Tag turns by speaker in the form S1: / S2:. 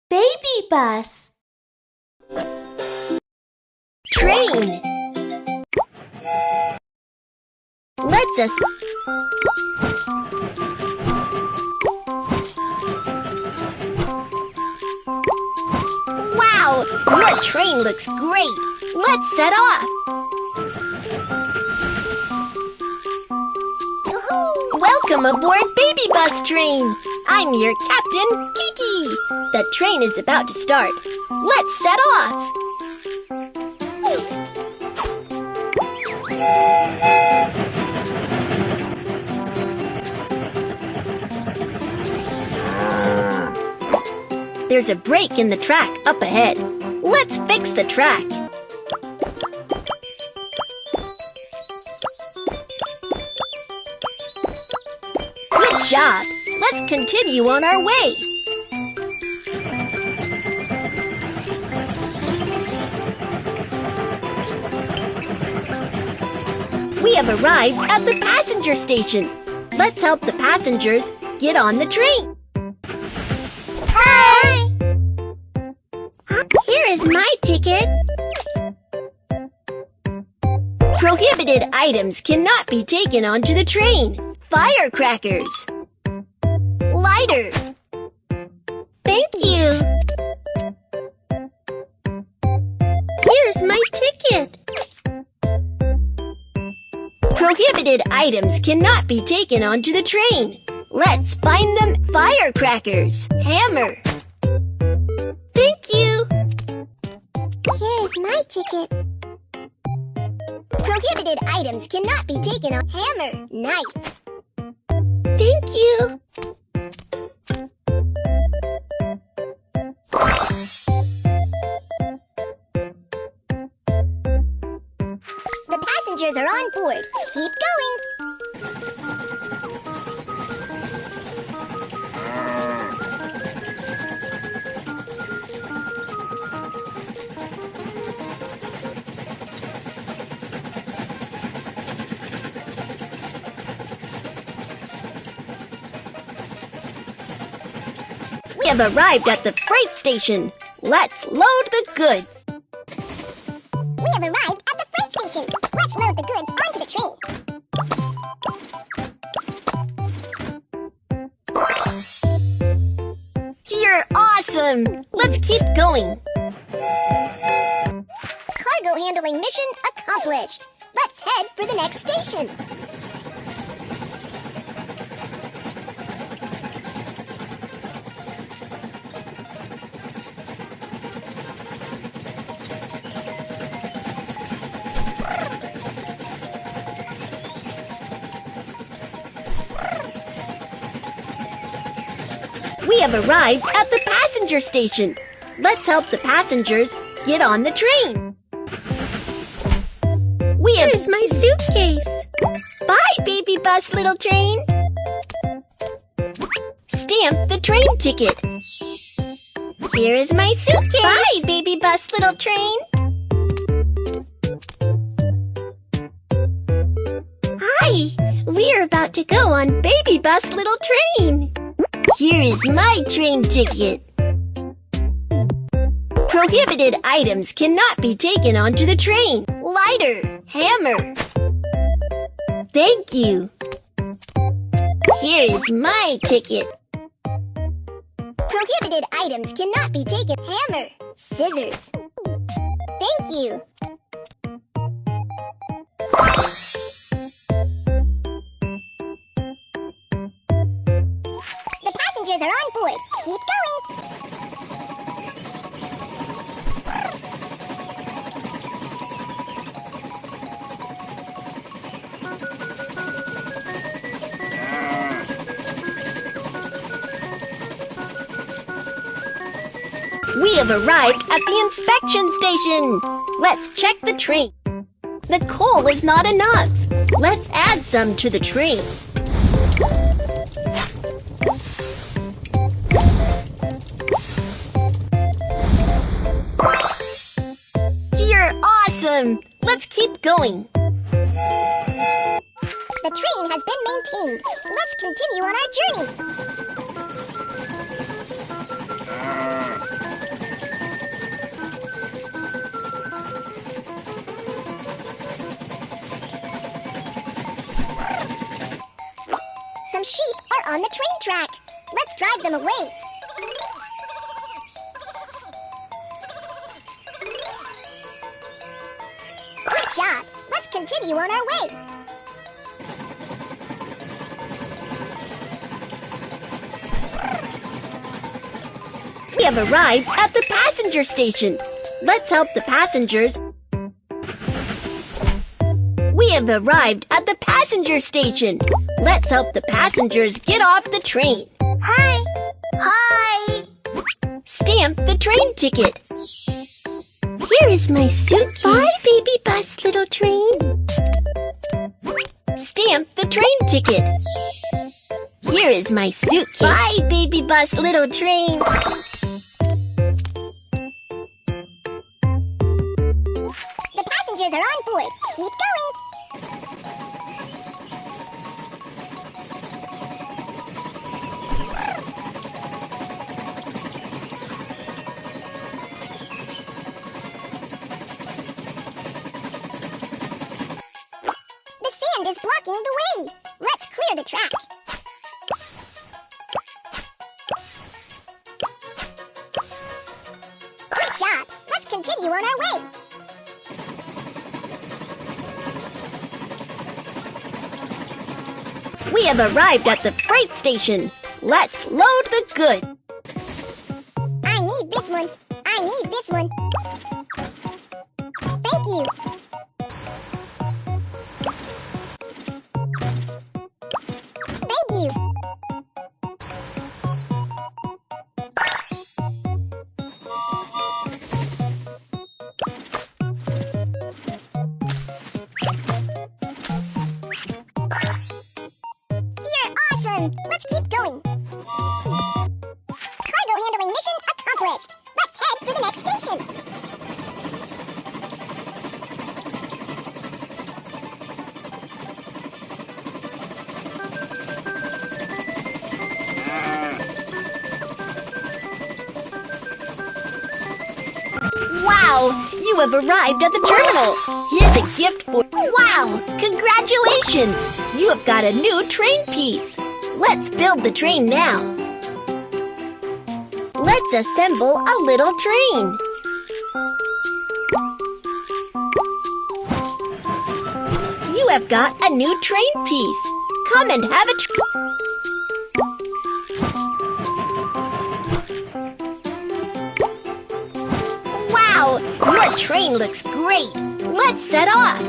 S1: Baby bus. Train. Let's us. Wow, your train looks great. Let's set off. Welcome aboard Baby Bus Train. I'm your captain, Kiki. The train is about to start. Let's set off. There's a break in the track up ahead. Let's fix the track. Good job. Let's continue on our way. We have arrived at the passenger station. Let's help the passengers get on the train. Hi! Here is my ticket. Prohibited items cannot be taken onto the train. Firecrackers. Lighter. Thank you. Here's my ticket. Prohibited items cannot be taken onto the train. Let's find them. Firecrackers. Hammer. Thank you. Here is my ticket. Prohibited items cannot be taken on. Hammer. Knife. Thank you. The passengers are on board. Keep going. We have arrived at the freight station. Let's load the goods. We have arrived at the freight station. Let's load the goods onto the train. You're awesome! Let's keep going. Cargo handling mission accomplished. Let's head for the next station. We have arrived at the passenger station. Let's help the passengers get on the train. Here's my suitcase. Bye, baby bus, little train. Stamp the train ticket. Here is my suitcase. Bye, baby bus, little train. Hi, we're about to go on Baby Bus Little Train. Here is my train ticket. Prohibited items cannot be taken onto the train. Lighter. Hammer. Thank you. Here is my ticket. Prohibited items cannot be taken. Hammer. Scissors. Thank you. The passengers are on board. Keep going. We have arrived at the inspection station. Let's check the train. The coal is not enough. Let's add some to the train. You're awesome! Let's keep going.
S2: The train has been maintained. Let's continue on our journey. Some sheep are on the train track. Let's drive them away. Good job. Let's continue on our way.
S1: We have arrived at the passenger station. Let's help the passengers. We have arrived at the passenger station. Let's help the passengers get off the train.
S2: Hi. Hi.
S1: Stamp the train ticket. Here is my suitcase. Bye, baby bus, little train. Stamp the train ticket. Here is my suitcase. Bye, baby bus, little train.
S2: The passengers are on board. Keep going. The sand is blocking the way. Let's clear the track. Good job. Let's continue on our way.
S1: We have arrived at the freight station. Let's load the goods.
S2: I need this one. I need this one. Thank you. Thank you. You're awesome. Let's keep going. Cargo handling mission accomplished. Let's head for the next station.
S1: Wow, you have arrived at the terminal. Here's a gift for... Wow, congratulations. You have got a new train piece. Let's build the train now. Let's assemble a little train. You have got a new train piece. Come and have a Wow, your train looks great. Let's set off.